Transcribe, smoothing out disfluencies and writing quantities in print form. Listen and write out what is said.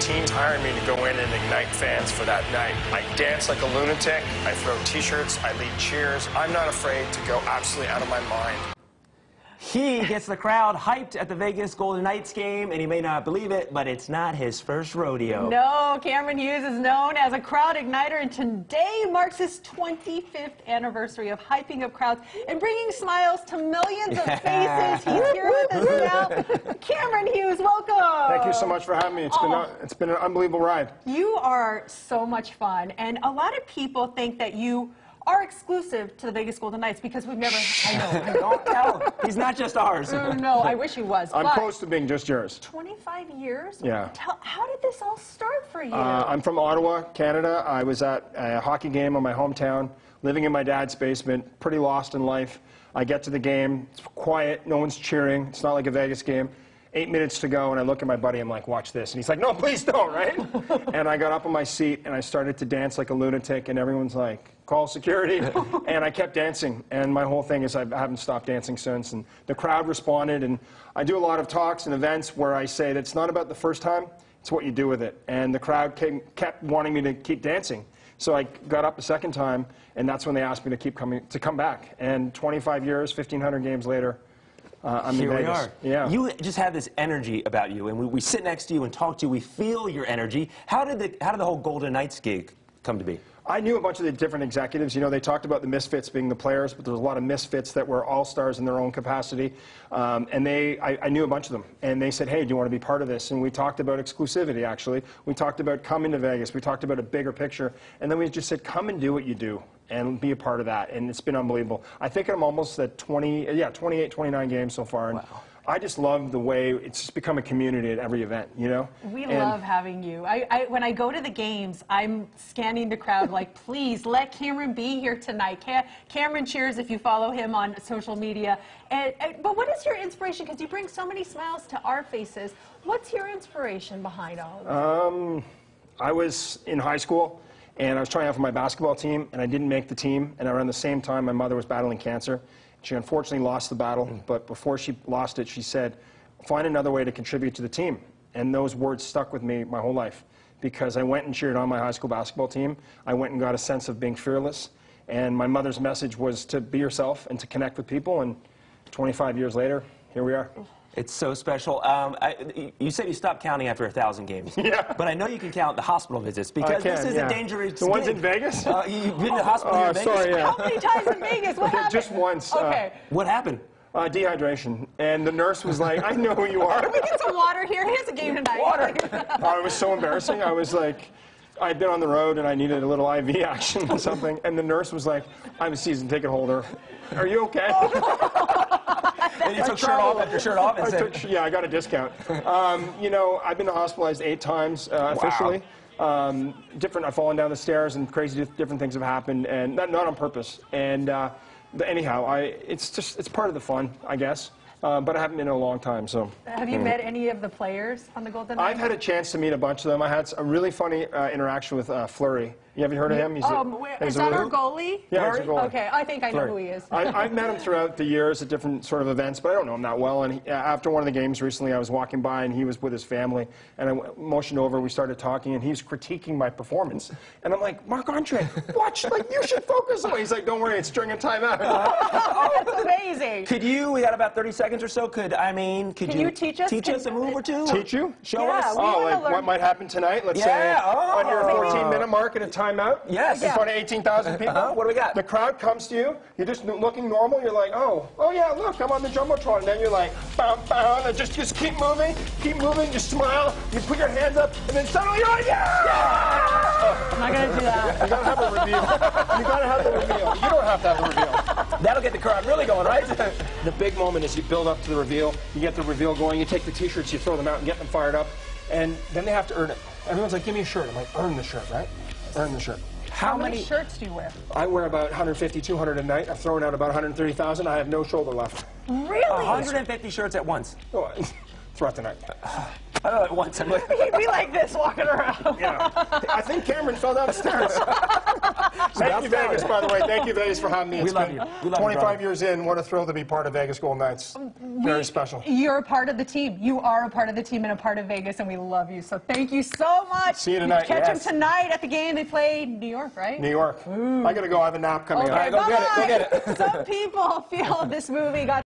teams hired me to go in and ignite fans for that night. I dance like a lunatic. I throw T-shirts. I lead cheers. I'm not afraid to go absolutely out of my mind. He gets the crowd hyped at the Vegas Golden Knights game, and he may not believe it, but it's not his first rodeo. No, Cameron Hughes is known as a crowd igniter, and today marks his 25th anniversary of hyping up crowds and bringing smiles to millions of faces. He's here with us now. Cameron Hughes, welcome. Thank you so much for having me. It's been an unbelievable ride. You are so much fun, and a lot of people think that you are exclusive to the Vegas Golden Knights because we've never. I know. Don't tell him. He's not just ours. No, I wish he was. I'm close to being just yours. 25 years? Yeah. How did this all start for you? I'm from Ottawa, Canada. I was at a hockey game in my hometown, living in my dad's basement, pretty lost in life. I get to the game, it's quiet, no one's cheering. It's not like a Vegas game. 8 minutes to go, and I look at my buddy, I'm like, watch this. And he's like, no, please don't, right? And I got up on my seat, and I started to dance like a lunatic, and everyone's like, call security. And I kept dancing, and my whole thing is I haven't stopped dancing since. And the crowd responded, and I do a lot of talks and events where I say that it's not about the first time, it's what you do with it. And the crowd kept wanting me to keep dancing. So I got up a second time, and that's when they asked me to come back. And 25 years, 1,500 games later, I'm in Vegas. Here we are. Yeah. You just have this energy about you, and we sit next to you and talk to you. We feel your energy. How did the whole Golden Knights gig come to be? I knew a bunch of the different executives. You know, they talked about the misfits being the players, but there was a lot of misfits that were all-stars in their own capacity. And I knew a bunch of them. And they said, hey, do you want to be part of this? And we talked about exclusivity, actually. We talked about coming to Vegas. We talked about a bigger picture. And then we just said, come and do what you do and be a part of that. And it's been unbelievable. I think I'm almost at 28, 29 games so far. And wow. I just love the way it's just become a community at every event, you know? We love having you. When I go to the games, I'm scanning the crowd like, please, let Cameron be here tonight. Cameron cheers if you follow him on social media. But what is your inspiration? Because you bring so many smiles to our faces. What's your inspiration behind all of this? I was in high school, and I was trying out for my basketball team, and I didn't make the team. And around the same time, my mother was battling cancer. She unfortunately lost the battle, but before she lost it, she said, find another way to contribute to the team. And those words stuck with me my whole life, because I went and cheered on my high school basketball team. I went and got a sense of being fearless. And my mother's message was to be yourself and to connect with people. And 25 years later, here we are. It's so special. You said you stopped counting after 1,000 games. Yeah. But I know you can count the hospital visits, because this is a dangerous The ones gig. in Vegas? You've been to the hospital here in Vegas? Sorry, yeah. How many times in Vegas? What happened? Just once. Okay. What happened? Dehydration. And the nurse was like, I know who you are. Can we get some water here? Here's a game tonight. Water. It was so embarrassing. I was like, I'd been on the road and I needed a little IV action or something. And the nurse was like, I'm a season ticket holder. Are you okay? And you took shirt off after shirt off and said, yeah, I got a discount. You know, I've been hospitalized 8 times officially. I've fallen down the stairs and crazy different things have happened, and not on purpose. And but anyhow, it's part of the fun, I guess. But I haven't been in a long time, so. Have you met any of the players on the Golden Knights? I've had a chance to meet a bunch of them. I had a really funny interaction with Fleury. You haven't heard of him? Is that our goalie? Yeah, he's a goalie. Okay, I think I know who he is. I've met him throughout the years at different sort of events, but I don't know him that well. And after one of the games recently, I was walking by, and he was with his family, and I motioned over, we started talking, and he was critiquing my performance. And I'm like, Marc-Andre, watch, like, you should focus on it. He's like, don't worry, it's during a timeout. Oh, that's amazing. we got about 30 seconds or so, could you teach us a move or two? Teach you? Show us? Oh, like what might happen tonight? Let's say on your 14-minute mark at a timeout. Yes. In front of 18,000 people. What do we got? The crowd comes to you. You're just looking normal. You're like, oh yeah, look, I'm on the jumbotron. And then you're like, bam, bam, and just keep moving, you smile, you put your hands up, and then suddenly you're like, yeah! I'm not gonna do that. You gotta have a reveal. You gotta have the reveal. You don't have to have the reveal. That'll get the crowd really going, right? The big moment is you build up to the reveal. You get the reveal going. You take the T-shirts, you throw them out, and get them fired up, and then they have to earn it. Everyone's like, give me a shirt. I'm like, earn the shirt, right? Earn the shirt. How many shirts do you wear? I wear about 150, 200 a night. I've thrown out about 130,000. I have no shoulder left. Really? 150 shirts at once. Oh, throughout the night. At once. I'm like, He'd be like this walking around. Yeah. I think Cameron fell down the stairs. Thank you, Vegas, by the way. Thank you, Vegas, for having me. It's love been you. We love you, 25 brother. years in. What a thrill to be part of Vegas Golden Knights. Very special. You're a part of the team. You are a part of the team and a part of Vegas, and we love you. So thank you so much. See you tonight. Catch Yes. them tonight at the game. They play New York, right? New York. I got to go. I have a nap coming Okay, up. All right, go get it. Go get it. Some people feel this movie got